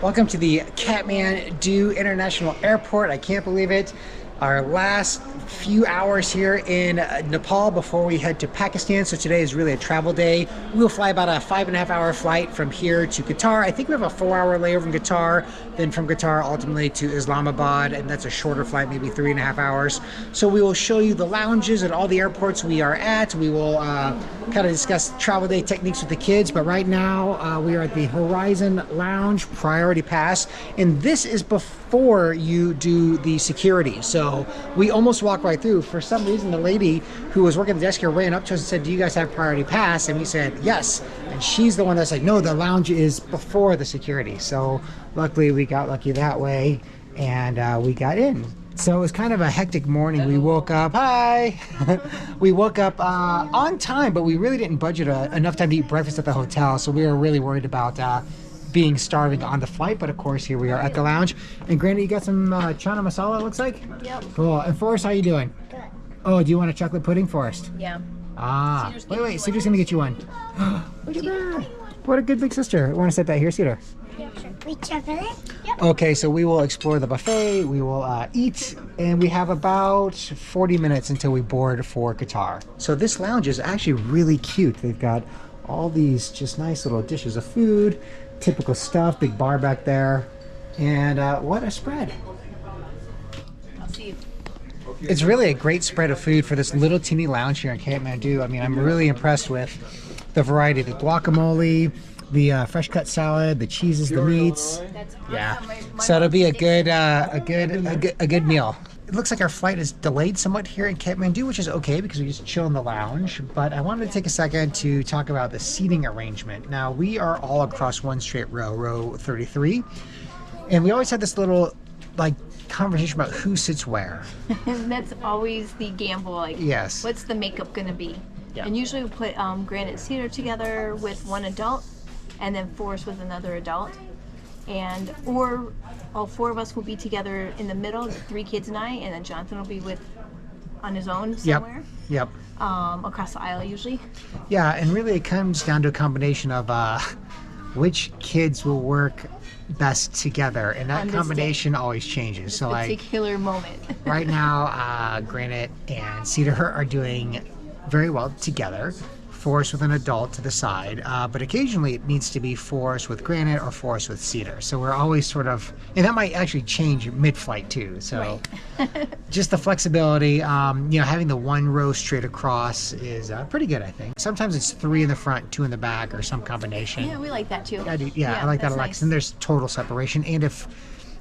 Welcome to the Kathmandu International Airport. I can't believe it. Our last few hours here in Nepal before we head to Pakistan. So today is really a travel day. We'll fly about a 5.5 hour flight from here to Qatar. I think we have a 4-hour layover in Qatar, then from Qatar ultimately to Islamabad, and that's a shorter flight, maybe 3.5 hours. So we will show you the lounges at all the airports we are at. We will kind of discuss travel day techniques with the kids, but right now we are at the Horizon Lounge Priority Pass, and this is before you do the security. So we almost walked right through. For some reason, the lady who was working the desk here ran up to us and said, "Do you guys have priority pass?" And we said, "Yes." And she's the one that's like, "No, the lounge is before the security." So luckily we got lucky that way, and we got in. So it was kind of a hectic morning. We woke up, hi! We woke up on time, but we really didn't budget enough time to eat breakfast at the hotel. So we were really worried about being starving on the flight, but of course here we are at the lounge. And Granny, you got some chana masala, it looks like? Yep. Cool. And Forrest, how you doing? Good. Oh, do you want a chocolate pudding, Forrest? Yeah. Ah, wait, Cedar's gonna get you one. Look at that. What a good big sister. Want to set that here, Cedar? Yeah, sure. With chocolate? Yep. Okay, so we will explore the buffet, we will eat, and we have about 40 minutes until we board for Qatar. So this lounge is actually really cute. They've got all these just nice little dishes of food, typical stuff, big bar back there, and what a spread. I'll see you. It's really a great spread of food for this little teeny lounge here in Kathmandu. I mean, I'm really impressed with the variety, the guacamole, the fresh cut salad, the cheeses, the meats. That's awesome. Yeah, My so it'll be a mom good meal. It looks like our flight is delayed somewhat here in Kathmandu, which is okay because we just chill in the lounge. But I wanted to take a second to talk about the seating arrangement. Now, we are all across one straight row, row 33. And we always had this little, like, conversation about who sits where. That's always the gamble. Like, Yes. what's the makeup gonna be? Yeah. And usually we put Grant and Cedar together with one adult, and then Forrest with another adult, and or all four of us will be together in the middle, the 3 kids and I, and then Jonathan will be on his own somewhere. Yep. Across the aisle usually. Yeah, and really it comes down to a combination of which kids will work best together, and that On this combination always changes. So like Particular moment. right now, Granite and Cedar are doing very well together. Forrest with an adult to the side, but occasionally it needs to be Forrest with Granite or Forrest with Cedar. So we're always sort of, and that might actually change mid-flight too. So just the flexibility, having the one row straight across is pretty good, I think. Sometimes it's 3 in the front, 2 in the back, or some combination. Yeah, we like that too. I do, I like that a lot. Nice. And there's total separation. And if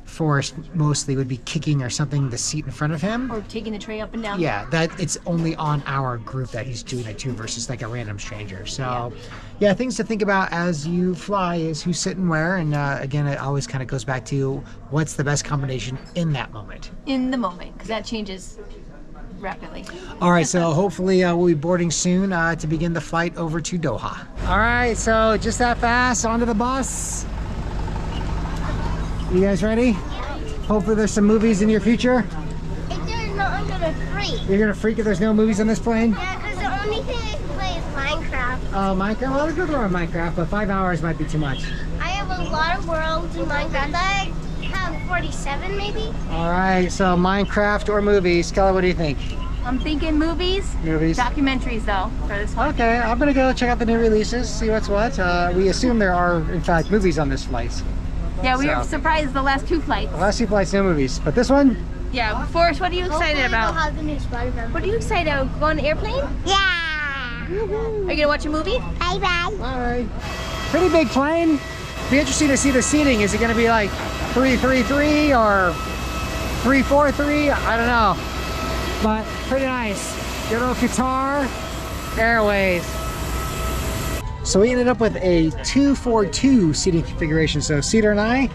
Forrest mostly would be kicking or something the seat in front of him, Or taking the tray up and down. yeah, that it's only on our group that he's doing it to versus like a random stranger. So yeah, things to think about as you fly is who's sitting where, and again, it always kind of goes back to what's the best combination in that moment. In the moment, because that changes rapidly. All right, so hopefully we'll be boarding soon to begin the flight over to Doha. All right, so just that fast, onto the bus. You guys ready? Hopefully there's some movies in your future. If there's no, I'm gonna freak. You're gonna freak if there's no movies on this plane? Yeah, because the only thing I can play is Minecraft. Oh, Minecraft? Well, there's nothing wrong with Minecraft, but 5 hours might be too much. I have a lot of worlds in Minecraft. I have 47 maybe. All right, so Minecraft or movies. Kelly, what do you think? I'm thinking movies. Movies. Documentaries though, for this one. Okay, I'm gonna go check out the new releases, see what's what. We assume there are, in fact, movies on this flight. Yeah, we So- were surprised the last 2 flights. The last 2 flights, no movies, but this one, Yeah, Forrest, what are you excited Hopefully about? We'll have the new Spider-Man. What are you excited about? Go on an airplane? Yeah. Are you gonna watch a movie? Bye bye. all right. Pretty big plane. Be interesting to see the seating. Is it gonna be like 333 or 343? I don't know, but pretty nice. Good old Qatar Airways. So we ended up with a 242 seating configuration. So Cedar and I,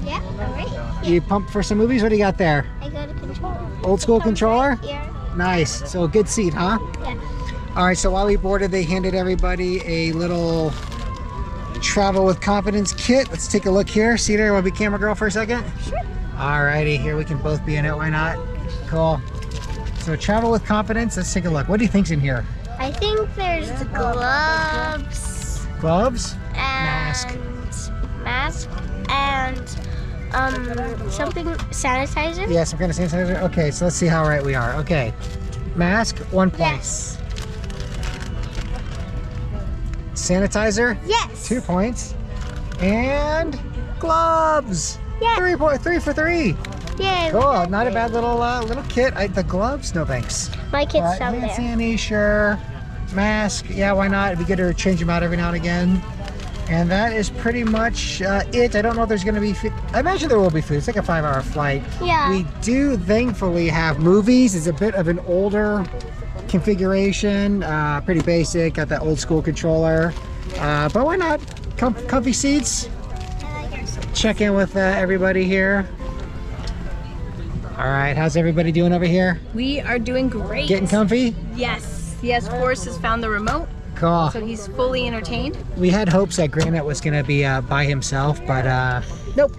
Yeah, all right. you pumped for some movies? What do you got there? I got a controller. Old school controller? Yeah. Nice. So a good seat, huh? Yeah. All right, so while we boarded, they handed everybody a little travel with confidence kit. Let's take a look here. Cedar, you want to be camera girl for a second? Sure. All righty, here we can both be in it. Why not? Cool. So travel with confidence. Let's take a look. What do you think's in here? I think there's the gloves Gloves? and Mask. mask and Something sanitizer? Yeah, some kind of sanitizer. Okay, so let's see how right we are. Okay, mask, 1 point. Yes. Sanitizer, Yes. 2 points. And gloves, Yeah. 3 for 3. Yay. Cool, not a bad little kit. The gloves, no thanks. My kid's down Hand there. sanitizer, sure. Mask, yeah, why not? It'd be good to change them out every now and again. And that is pretty much it. I don't know if there's going to be food. I imagine there will be food. It's like a 5-hour flight. Yeah. We do thankfully have movies. It's a bit of an older configuration. Pretty basic. Got that old school controller. But why not? Comfy seats. Check in with everybody here. All right, how's everybody doing over here? We are doing great. Getting comfy? Yes. Yes, Forrest has found the remote, Cool. so he's fully entertained. We had hopes that Granite was going to be by himself, but nope.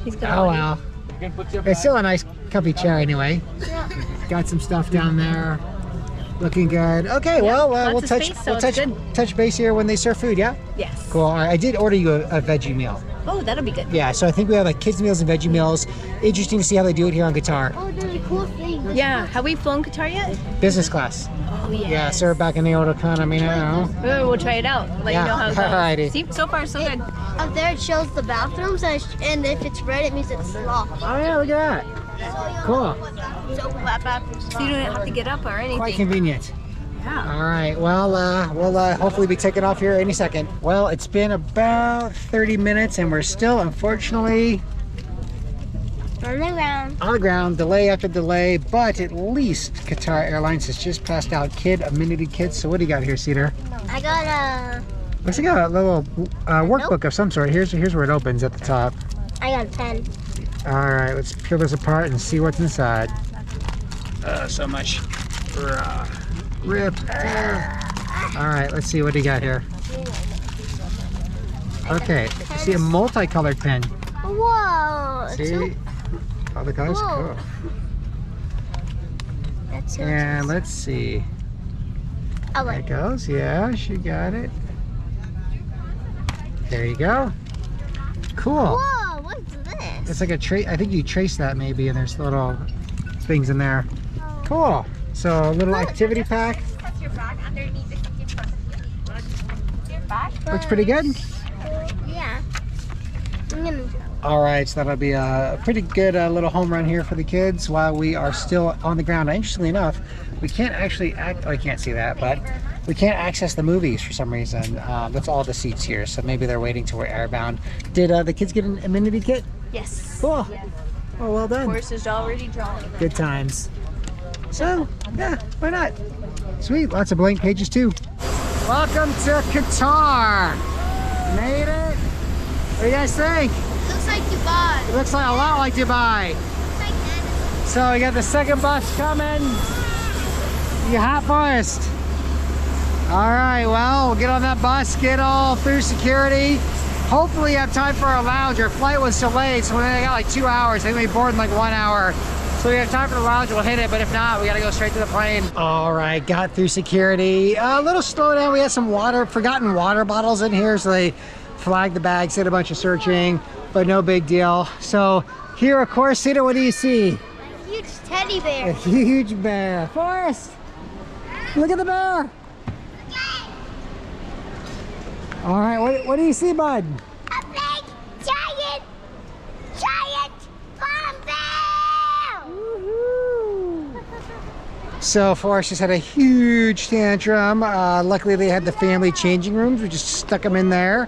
He's got Oh well. It's still a nice comfy chair anyway. Got some stuff down there. Looking good. Okay, well lots we'll of touch space, so it's good. touch base here when they serve food, yeah? Yes. Cool. All right, I did order you a veggie meal. Oh, that'll be good. Yeah, so I think we have like kids meals and veggie meals. Interesting to see how they do it here on Qatar. Oh, there's a cool thing. Yeah. Have we flown Qatar yet? Business class. Oh yeah. Yeah, serve back in the old economy now. We'll try it out. Let Yeah, you know how it goes. alrighty. See, so far so good. Up there it shows the bathrooms, and if it's red, it means it's locked. Oh yeah, look at that. Cool. So that bathroom's So you don't have to get up or anything. Quite convenient. Yeah. All right, well, we'll hopefully be taking off here any second. Well, it's been about 30 minutes and we're still, unfortunately, on the ground. on the ground, delay after delay, but at least Qatar Airlines has just passed out kid amenity kits. So what do you got here, Cedar? I got a. Looks like a little workbook of some sort. Here's where it opens at the top. I got a pen. All right, let's peel this apart and see what's inside. So much. Rip. All right, let's see what do you got here. Okay, see a multicolored pen. Whoa. See all the colors. Whoa. Cool. That's so And let's see. Oh, There wait. it goes. Yeah, she got it. There you go. Cool. Whoa, what's this? It's like a trace. I think you trace that maybe, and there's little things in there. Cool. So a little activity pack. Looks pretty good. Yeah. I'm gonna. All right, so that'll be a pretty good little home run here for the kids while we are still on the ground. Interestingly enough, we can't actually oh, I can't see that, but we can't access the movies for some reason. That's all the seats here, so maybe they're waiting till we're airbound. Did the kids get an amenity kit? Yes. Cool. Oh, well done. Forrest is already drawn. Good times. So, yeah, why not? Sweet, lots of blank pages too. Welcome to Qatar. Made it. What do you guys think? Looks like Dubai. It looks like a lot like Dubai. Looks like Canada. So we got the second bus coming. You hot, Forrest? All right, well, we'll get on that bus, get all through security. Hopefully have time for our lounge. Our flight was delayed, so we only got like 2 hours. I think we boarded in like 1 hour. So we have time for the lounge, we'll hit it, but if not, we gotta go straight to the plane. All right, got through security. A little slowdown, we had some forgotten water bottles in here, so they flagged the bags, did a bunch of searching, but no big deal. So here, of course, Cedar, what do you see? A huge teddy A bear. huge bear. Forrest, look at the bear. All right, what do you see, bud? A big, giant palm bear. So Forrest just had a huge tantrum. Luckily they had the family changing rooms. We just stuck him in there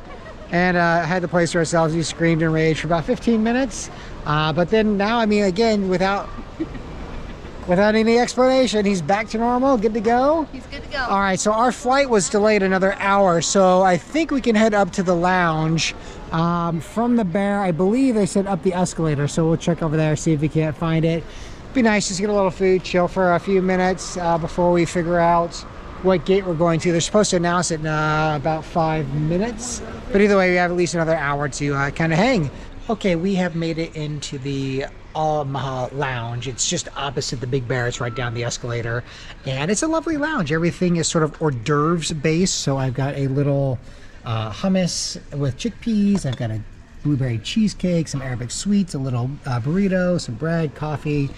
and had the place to ourselves. He screamed and raged for about 15 minutes. But then now, I mean, again, without any explanation, he's back to normal, good to go. He's good to go. All right, so our flight was delayed another hour, so I think we can head up to the lounge. From the bear, I believe they said up the escalator, so we'll check over there, see if we can't find it. Be nice just to get a little food, chill for a few minutes before we figure out what gate we're going to. They're supposed to announce it in about 5 minutes, but either way, we have at least another hour to kind of hang. Okay, we have made it into the Lounge. It's just opposite the Big Bear. It's right down the escalator, and it's a lovely lounge. Everything is sort of hors d'oeuvres based, so I've got a little hummus with chickpeas. I've got a blueberry cheesecake, some Arabic sweets, a little burrito, some bread, coffee,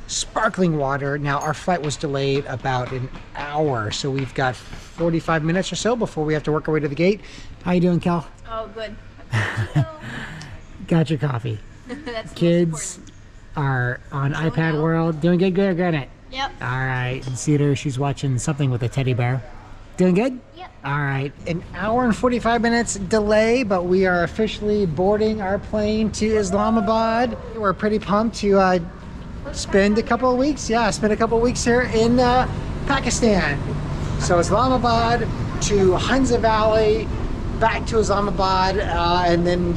sparkling water. Now our flight was delayed about an hour, so we've got 45 minutes or so before we have to work our way to the gate. How you doing, Cal? Oh, good. Got your coffee. That's Kids are on iPad World. Doing good, Granite? Yep. All right. And Cedar, she's watching something with a teddy bear. Doing good? Yep. All right. An hour and 45 minutes delay, but we are officially boarding our plane to Islamabad. We're pretty pumped to spend a couple of weeks. Yeah, spend a couple of weeks here in Pakistan. So Islamabad to Hunza Valley, back to Islamabad, and then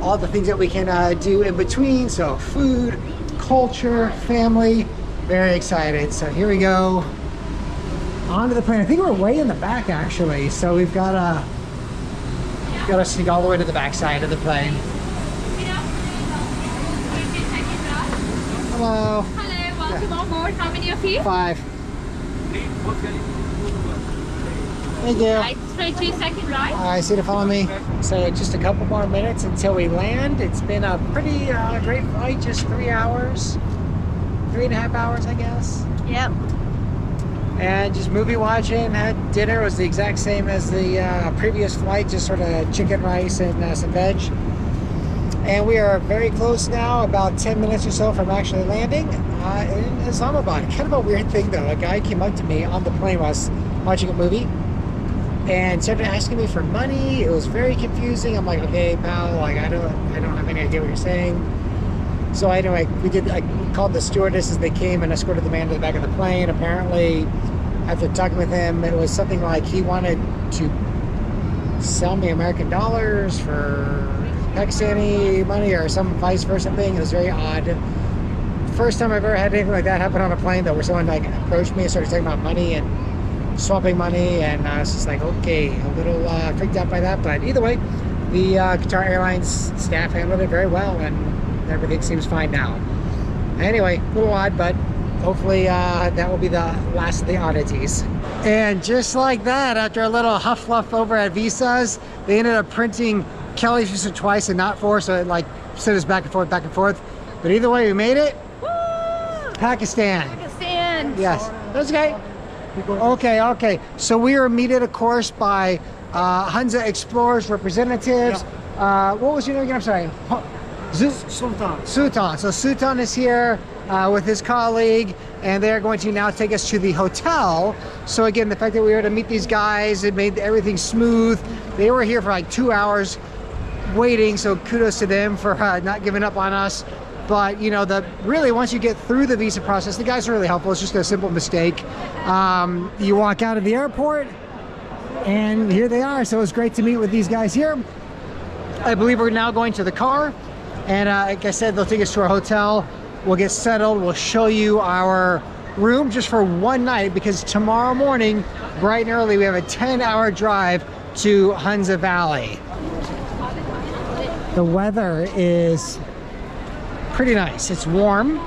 all the things that we can do in between. So food, culture, family. Very excited. So here we go. Onto the plane. I think we're way in the back actually. So we've got to sneak all the way to the back side of the plane. Hello. Hello, welcome on board. How many of you? 5. Thank you. Right, 2-second right. All right, Cedar, follow me. So just a couple more minutes until we land. It's been a pretty great flight, just 3 hours, 3.5 hours, I guess. Yep. And just movie watching, had dinner. It was the exact same as the previous flight, just sort of chicken rice and some veg. And we are very close now, about 10 minutes or so from actually landing in Islamabad. Kind of a weird thing though. A guy came up to me on the plane while I was watching a movie and started asking me for money. It was very confusing. I'm like, okay, pal, like I don't have any idea what you're saying. So anyway, I called the stewardess as they came and escorted the man to the back of the plane. Apparently, after talking with him, it was something like he wanted to sell me American dollars for Pakistani money or some vice versa thing. It was very odd. First time I've ever had anything like that happen on a plane though, where someone like approached me and started talking about money and swapping money, and I was just like, okay, a little freaked out by that. But either way, the Qatar Airlines staff handled it very well, and everything seems fine now. Anyway, a little odd, but hopefully that will be the last of the oddities. And just like that, after a little huff fluff over at visas, they ended up printing Kelly's visa twice and not 4, so it like sent us back and forth, back and forth. But either way, we made it. Woo! Pakistan. Yes, that's okay. Okay. So we were meted, of course, by Hunza Explorers representatives. What was your name again? I'm sorry. Sultan. So Sultan is here with his colleague, and they're going to now take us to the hotel. So again, the fact that we were to meet these guys, it made everything smooth. They were here for like 2 hours waiting, so kudos to them for not giving up on us. But you know, really once you get through the visa process, the guys are really helpful. It's just a simple mistake. You walk out of the airport, and here they are. So it's great to meet with these guys here. I believe we're now going to the car, and like I said, they'll take us to our hotel. We'll get settled. We'll show you our room just for one night, because tomorrow morning, bright and early, we have a 10-hour drive to Hunza Valley. The weather is pretty nice. It's warm,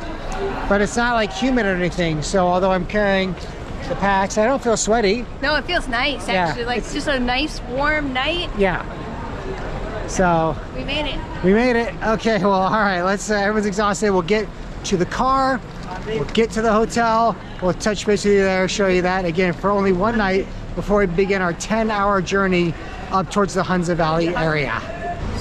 but it's not like humid or anything. So although I'm carrying the packs, I don't feel sweaty. No, it feels nice actually. Like it's just a nice warm night. Yeah. So We made it. we made it. Okay, well, all right, let's everyone's exhausted. We'll get to the car, we'll get to the hotel, we'll touch base with you there, show you that again for only one night before we begin our 10-hour journey up towards the Hunza Valley area.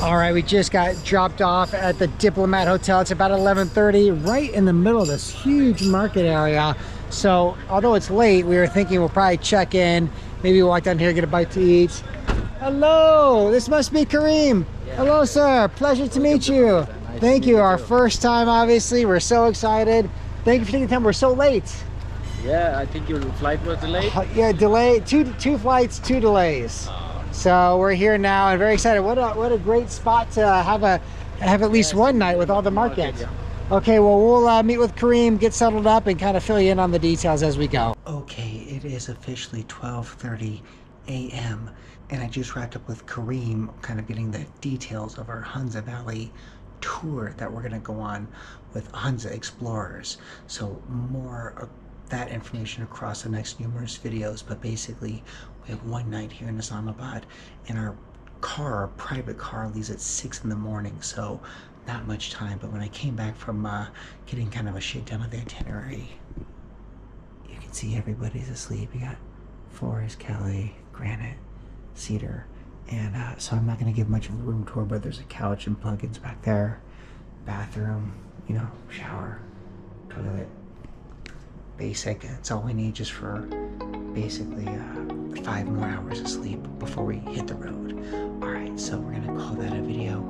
All right, we just got dropped off at the Diplomat Hotel. It's about 11:30, right in the middle of this huge market area. So although it's late, we were thinking we'll probably check in, maybe walk down here, get a bite to eat. Hello, this must be Kareem. Hello, sir. Pleasure to meet you. Thank you. Our first time, obviously. We're so excited. Thank you for taking the time. We're so late. Yeah, I think your flight was delayed. Yeah, delay. Two flights, 2 delays. So we're here now and very excited. What a great spot to have at least one night with all the markets. Okay, well, we'll meet with Kareem, get settled up, and kind of fill you in on the details as we go. Okay, it is officially 12:30 a.m. and I just wrapped up with Kareem, kind of getting the details of our Hunza Valley tour that we're going to go on with Hunza Explorers. So more of that information across the next numerous videos, but basically we have one night here in Islamabad, and our car, our private car, leaves at 6 in the morning, so not much time. But when I came back from getting kind of a shakedown of the itinerary, you can see everybody's asleep. You got Forrest, Kelly, Granite, Cedar, and so I'm not going to give much of a room tour, but there's a couch and plugins back there, bathroom, you know, shower, toilet, basic. That's all we need just for basically 5 more hours of sleep before we hit the road. All right, so we're gonna call that a video,